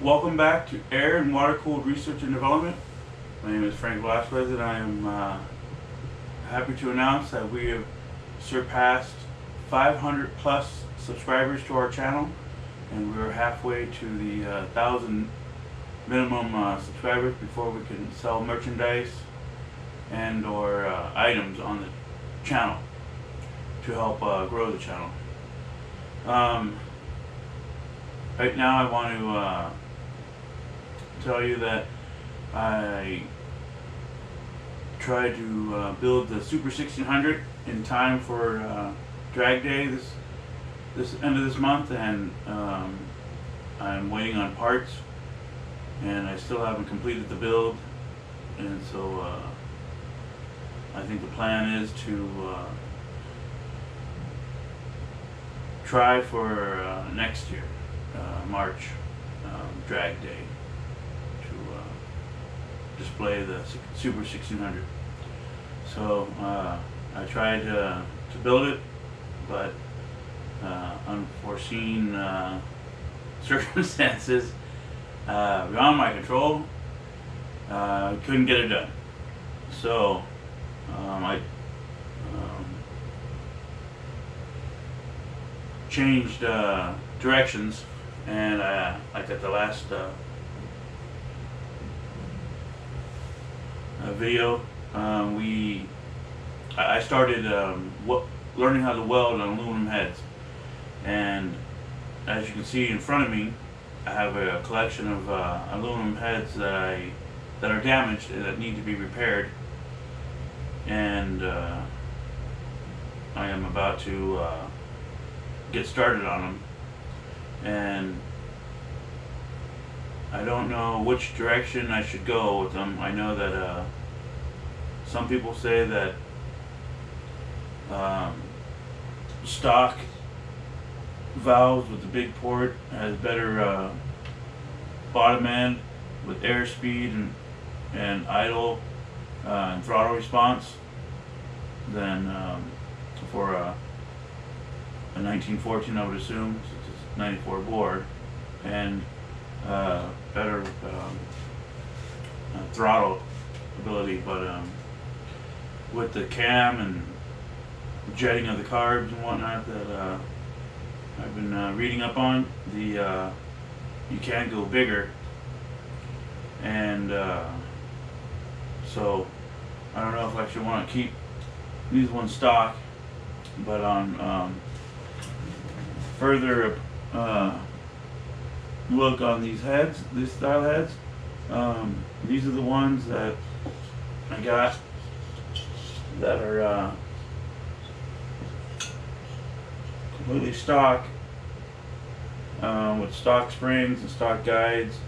Welcome back to Air and Water Cooled Research and Development. My name is Frank Velasquez, and I am happy to announce that we have surpassed 500 plus subscribers to our channel, and we're halfway to the 1,000 minimum subscribers before we can sell merchandise and or items on the channel to help grow the channel. Right now I want to tell you that I tried to build the Super 1600 in time for drag day this end of this month, and I'm waiting on parts, and I still haven't completed the build, and so I think the plan is to try for next year, March drag day, to display the Super 1600. So I tried to build it, but unforeseen circumstances beyond my control, couldn't get it done. So I changed directions, and like at the last video, I started learning how to weld on aluminum heads, and as you can see in front of me, I have a collection of aluminum heads that are damaged and that need to be repaired, and I am about to get started on them, and I don't know which direction I should go with them. I know that some people say that stock valves with the big port has better bottom end with airspeed and idle and throttle response than for a 1914, I would assume, since it's 94 bore, and better throttle ability. But with the cam and jetting of the carbs and whatnot that I've been reading up on, you can go bigger, and so I don't know if I actually want to keep these ones stock, but on further look on these heads, these style heads, these are the ones that I got that are completely stock, with stock springs and stock guides,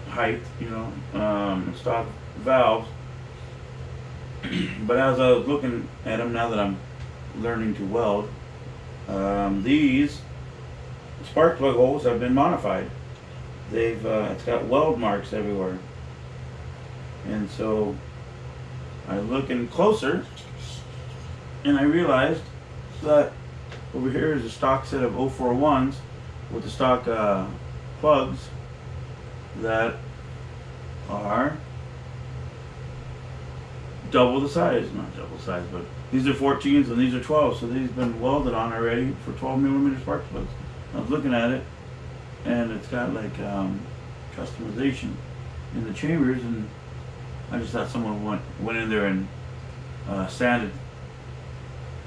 height, and stock valves. But as I was looking at them, now that I'm learning to weld, these spark plug holes have been modified. It's got weld marks everywhere, and so I looking closer, and I realized that over here is a stock set of 041s with the stock plugs that are double the size, not double size, but these are 14s and these are 12s, so these have been welded on already for 12 millimeter spark plugs. I was looking at it, and it's got like customization in the chambers, and I just thought someone went in there and sanded,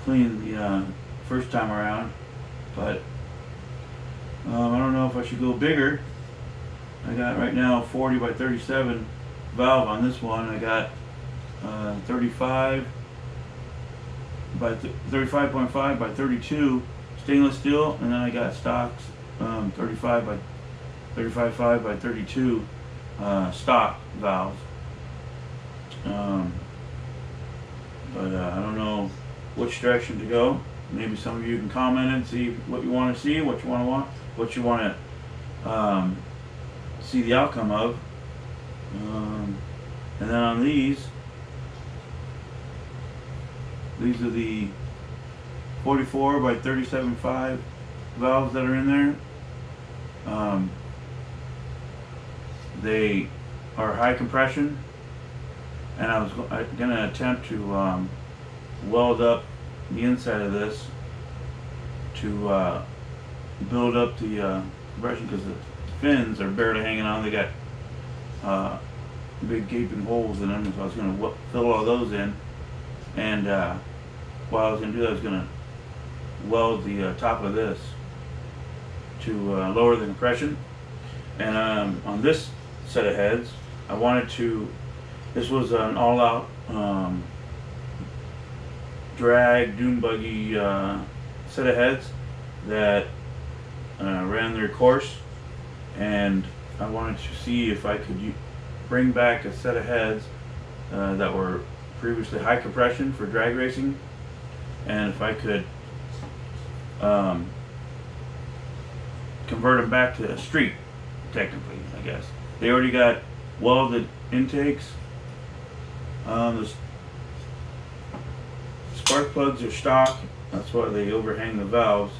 cleaned the first time around, but I don't know if I should go bigger. I got right now 40 by 37 valve on this one. I got 35 by 35.5 by 32 stainless steel, and then I got stocks 35 by 35.5 by 32 stock valves. But I don't know which direction to go. Maybe some of you can comment and see what you want to see, what you want to see the outcome of. And then on these are the 44 by 37.5 valves that are in there. they are high compression, and I was gonna attempt to weld up the inside of this to build up the compression, because the fins are barely hanging on. They got big gaping holes in them, so I was gonna fill all those in, and while I was gonna do that, I was gonna weld the top of this to lower the compression. And on this set of heads, I wanted to, this was an all-out drag dune buggy set of heads that ran their course, and I wanted to see if I could bring back a set of heads that were previously high compression for drag racing, and if I could convert them back to street, technically, I guess. They already got welded intakes. The spark plugs are stock, that's why they overhang the valves.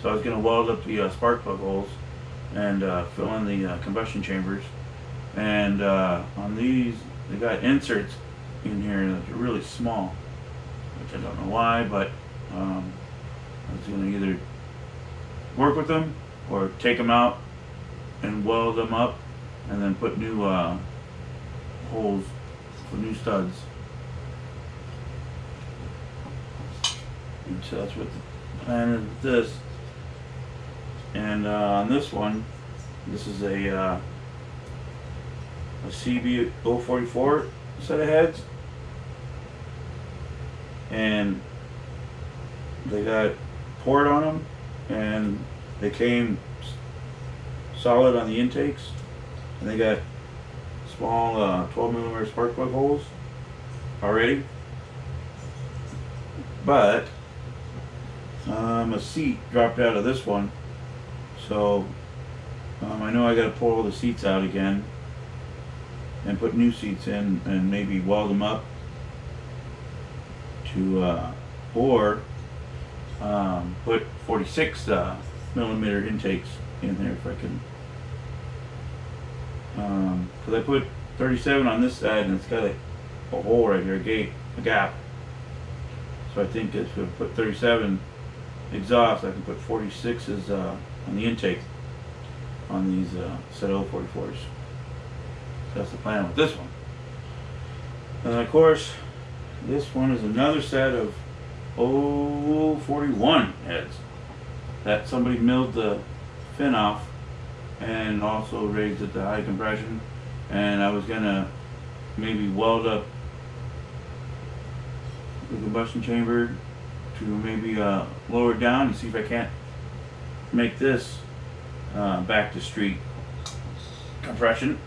So I was going to weld up the spark plug holes and fill in the combustion chambers. And on these, they got inserts in here that are really small, which I don't know why, but I was going to either work with them or take them out and weld them up and then put new holes for new studs. And so that's what the plan is with this. And on this one, this is a CB 044 set of heads, and they got port on them, and they came solid on the intakes, and they got small 12mm spark plug holes already. But a seat dropped out of this one, so I know I got to pull all the seats out again and put new seats in and maybe weld them up to or put 46mm intakes in there if I can, because I put 37 on this side and it's got a hole right here, a gap. So I think if I put 37 exhaust, I can put 46s on the intake on these set of 044s. So that's the plan with this one. And of course, this one is another set of 041 heads that somebody milled the fin off and also raised it to high compression, and I was gonna maybe weld up the combustion chamber to maybe lower it down and see if I can't make this back to street compression.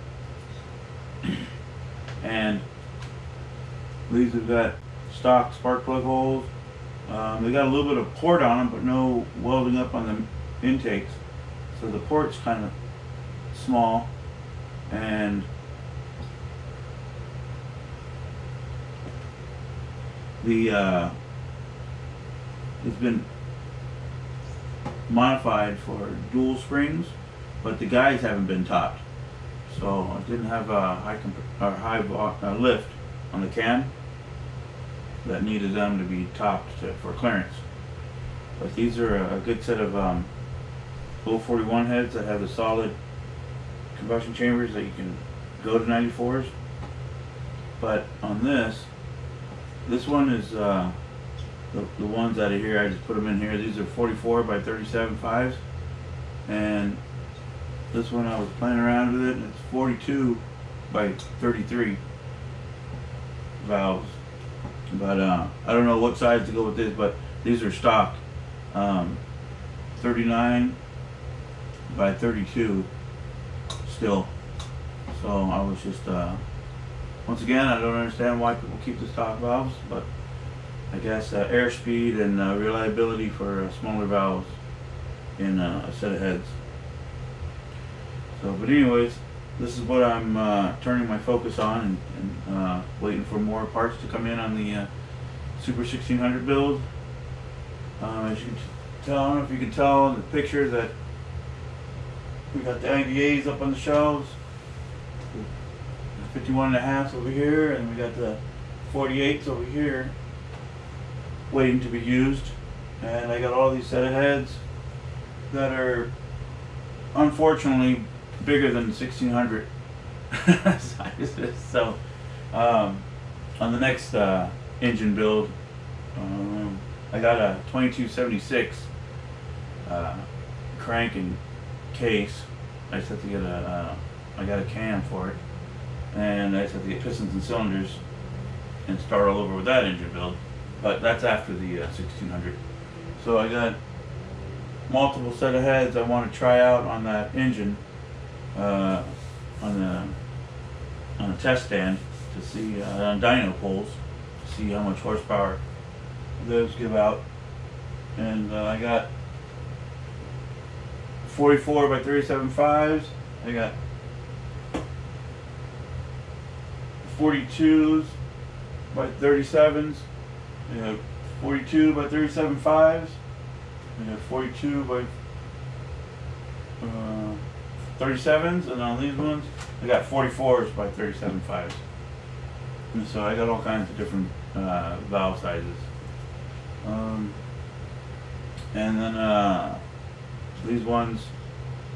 And these have got stock spark plug holes. They got a little bit of port on them, but no welding up on the intakes. So the port's kind of small, and the it's been modified for dual springs, but the guys haven't been topped, so it didn't have a high lift on the cam that needed them to be topped for clearance. But these are a good set of 041 heads that have the solid combustion chambers that you can go to 94s. But on this one is the ones out of here, I just put them in here. These are 44 by 37 5s, and this one I was playing around with it, and it's 42 by 33 valves. But I don't know what size to go with this, but these are stock 39 by 32 still. So I was just once again, I don't understand why people keep the stock valves, but I guess airspeed and reliability for smaller valves in a set of heads. So, but anyways, this is what I'm turning my focus on, and waiting for more parts to come in on the Super 1600 build. As you can tell, I don't know if you can tell in the picture that we got the IVAs up on the shelves. 51.5s over here, and we got the 48s over here waiting to be used. And I got all these set of heads that are unfortunately bigger than 1600 sizes. So on the next engine build, I got a 2276 crank and case. I just have to get I got a cam for it, and I just have to get pistons and cylinders and start all over with that engine build. But that's after the 1600. So I got multiple set of heads I want to try out on that engine on a test stand to see on dyno poles to see how much horsepower those give out. And I got 44 by 37 5s. I got 42s by 37s. I got 42 by 37 5s. I got 42 by 37s, and on these ones I got 44s by 37 5s. And so I got all kinds of different valve sizes. And then these ones,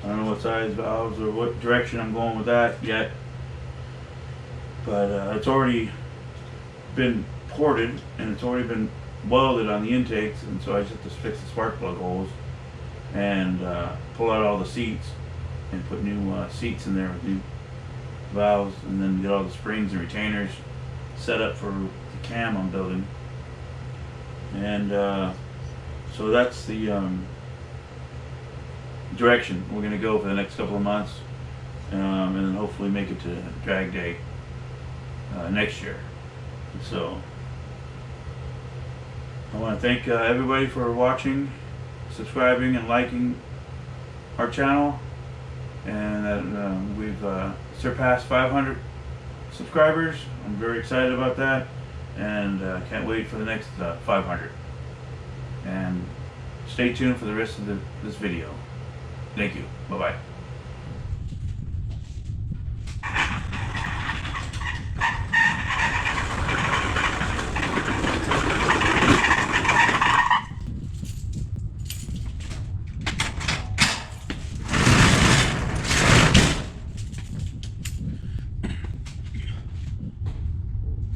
I don't know what size valves or what direction I'm going with that yet, but it's already been ported and it's already been welded on the intakes, and so I just have to fix the spark plug holes and pull out all the seats and put new seats in there with new valves, and then get all the springs and retainers set up for the cam I'm building. And so that's the direction we're going to go for the next couple of months, and then hopefully make it to drag day next year. So I want to thank everybody for watching, subscribing, and liking our channel, and that we've surpassed 500 subscribers. I'm very excited about that, and can't wait for the next 500. And stay tuned for the rest of this video. Thank you. Bye-bye.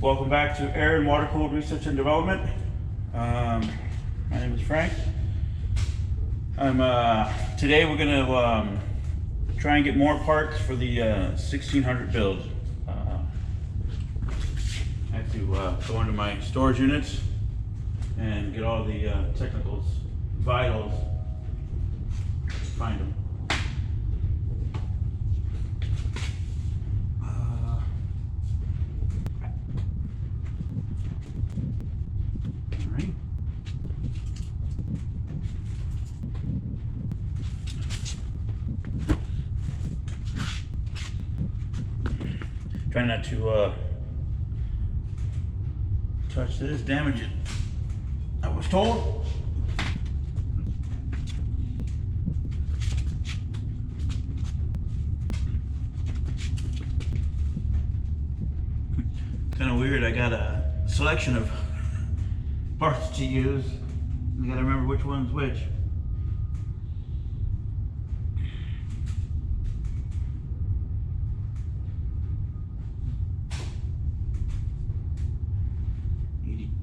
Welcome back to Air and Water Cooled Research and Development. My name is Frank. Today we're going to try and get more parts for the 1600 build. I have to go into my storage units and get all the technicals, vitals, find them. Try not to touch this, damage it. I was told. Kind of weird. I got a selection of parts to use. You gotta remember which one's which.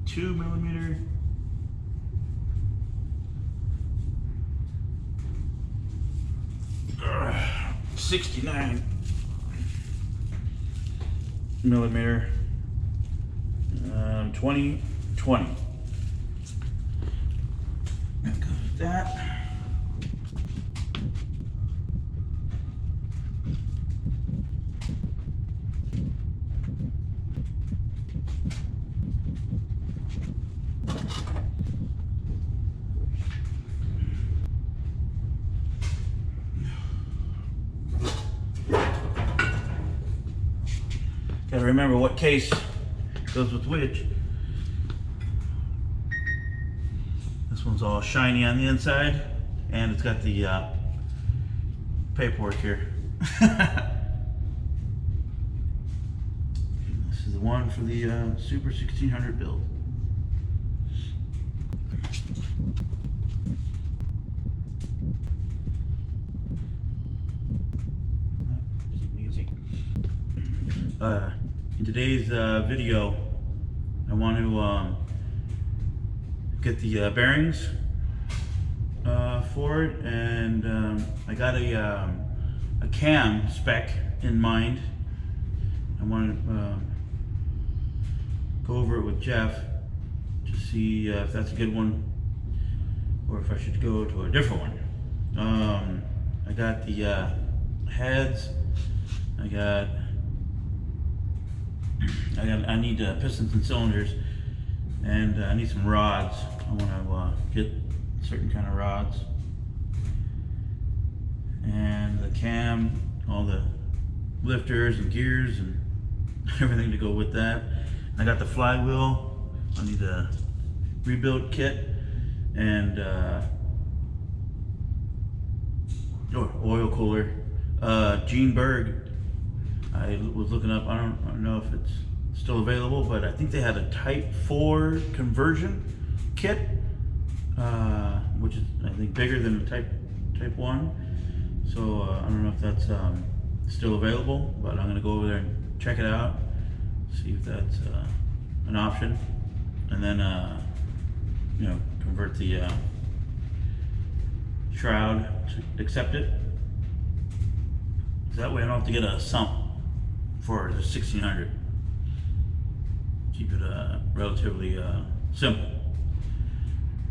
Two millimeter, uh, 69 millimeter, 20. That goes with that. Gotta remember what case goes with which. This one's all shiny on the inside, and it's got the paperwork here. This is the one for the Super 1600 build. In today's video, I want to get the bearings for it, and I got a cam spec in mind. I want to go over it with Jeff to see if that's a good one or if I should go to a different one. I got the heads. I need pistons and cylinders, and I need some rods. I want to get certain kind of rods, and the cam, all the lifters and gears and everything to go with that. I got the flywheel. I need a rebuild kit and oil cooler. Berg. I was looking up. I don't know if it's still available, but I think they had a Type 4 conversion kit, which is I think bigger than the Type 1. So I don't know if that's still available, but I'm gonna go over there and check it out, see if that's an option, and then convert the shroud to accept it. That way I don't have to get a sump for the 1600. Keep it relatively simple.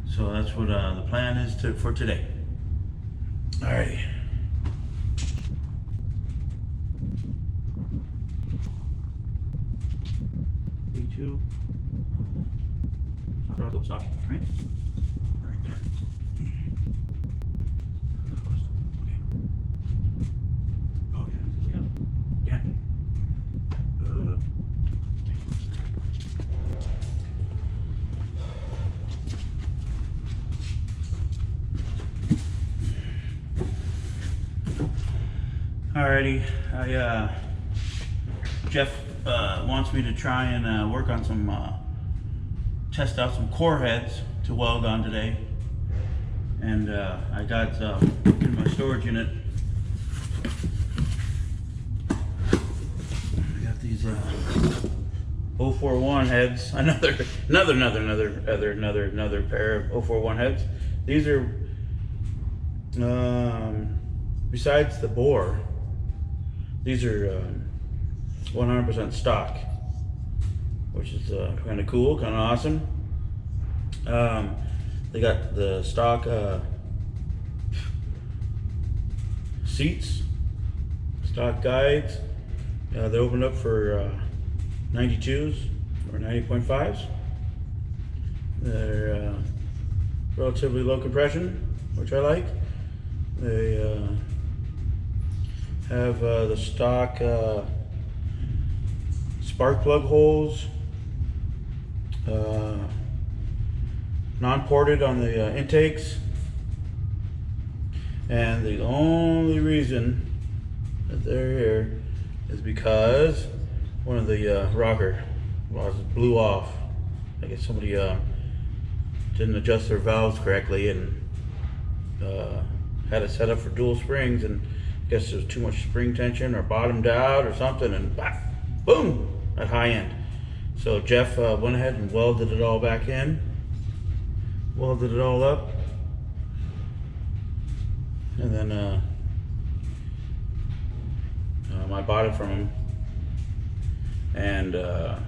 So that's what the plan is for today. Alrighty. B2. Stop. Right? Right there. Alrighty, Jeff wants me to try and work on some, test out some core heads to weld on today. And I got in my storage unit, I got these 041 heads, another pair of 041 heads. These are, besides the bore, these are 100% stock, which is kind of cool, kind of awesome. They got the stock seats, stock guides. They opened up for 92s or 90.5s. They're relatively low compression, which I like. They have the stock spark plug holes, non-ported on the intakes, and the only reason that they're here is because one of the rocker rods blew off. I guess somebody didn't adjust their valves correctly and had it set up for dual springs, and I guess there was too much spring tension or bottomed out or something, and boom, at high end. So Jeff went ahead and welded it all back in, welded it all up, and then I bought it from him, and then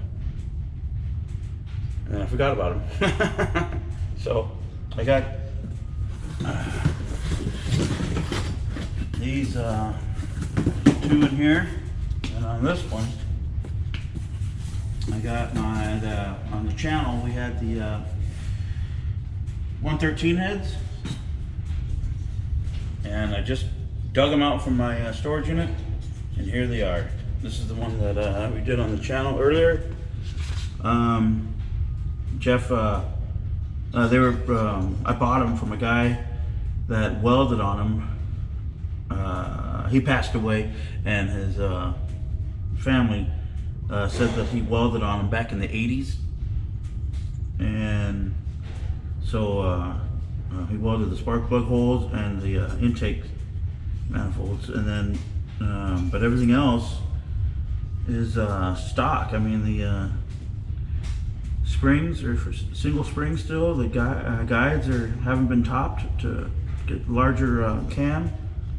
I forgot about him. So I got these two in here, and on this one I got my on the channel we had the 113 heads, and I just dug them out from my storage unit, and here they are. This is the one that we did on the channel earlier. Jeff, they were I bought them from a guy that welded on them. He passed away, and his family said that he welded on them back in the 80s, and so he welded the spark plug holes and the intake manifolds, and then but everything else is stock. I mean, the springs are for single springs still. The guides haven't been topped to get larger cam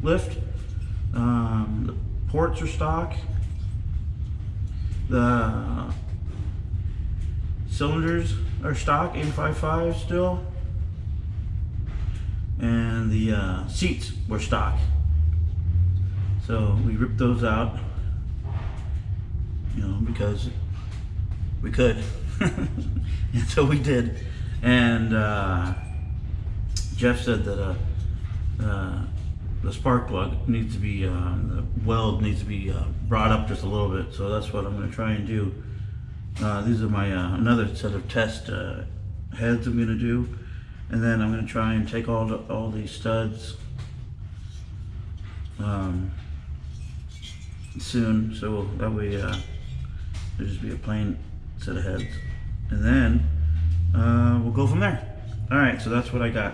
lift. The ports are stock. The cylinders are stock, 855 still, and the seats were stock. So we ripped those out, you know, because we could. And so we did. And Jeff said that the spark plug needs to be, the weld needs to be brought up just a little bit. So that's what I'm going to try and do. These are my another set of test heads I'm going to do, and then I'm going to try and take all these studs soon, so that way there'll just be a plain set of heads, and then we'll go from there. All right, so that's what I got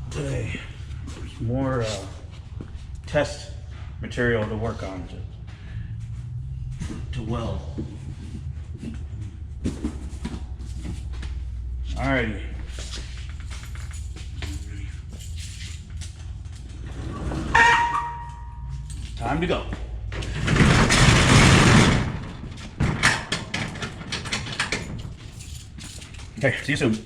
today. There's more test material to work on to weld. Alrighty. Time to go. Okay, see you soon.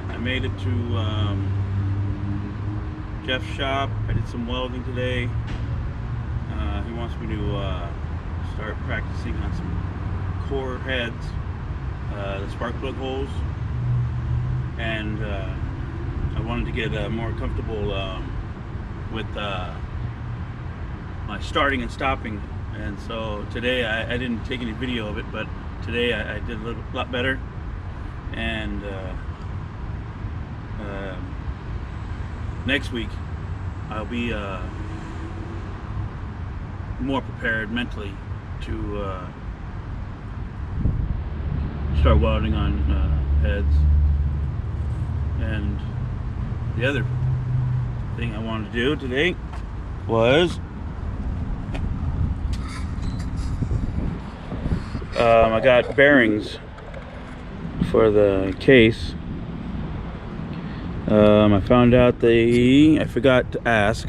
I made it to Jeff's shop. I did some welding today. He wants me to start practicing on some core heads, the spark plug holes, and I wanted to get more comfortable with my starting and stopping. And so today I didn't take any video of it, but today I did a lot better. And next week I'll be more prepared mentally to start welding on heads. And the other thing I wanted to do today was I got bearings for the case. I found out I forgot to ask,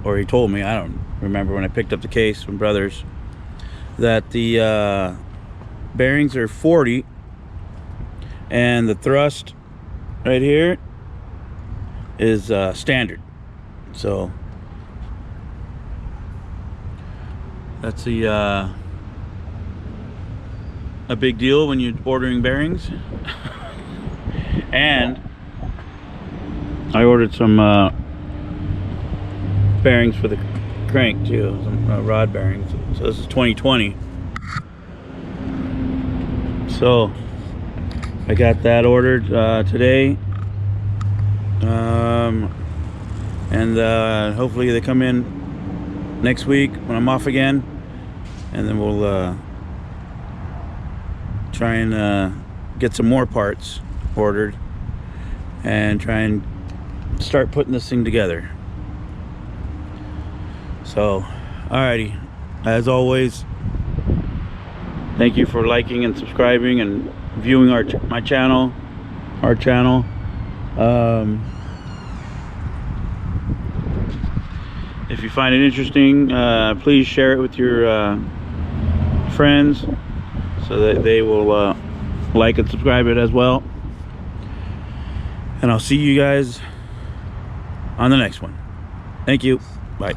or he told me, I don't remember when I picked up the case from Brothers, that the bearings are 40 and the thrust right here is standard. So that's a big deal when you're ordering bearings. And I ordered some bearings for the crank too, some rod bearings. So this is 2020. So I got that ordered today, and hopefully they come in next week when I'm off again, and then we'll try and get some more parts ordered and try and start putting this thing together. So alrighty, as always, thank you for liking and subscribing and viewing our channel. If you find it interesting, please share it with your friends so that they will like and subscribe it as well. And I'll see you guys on the next one. Thank you. Bye.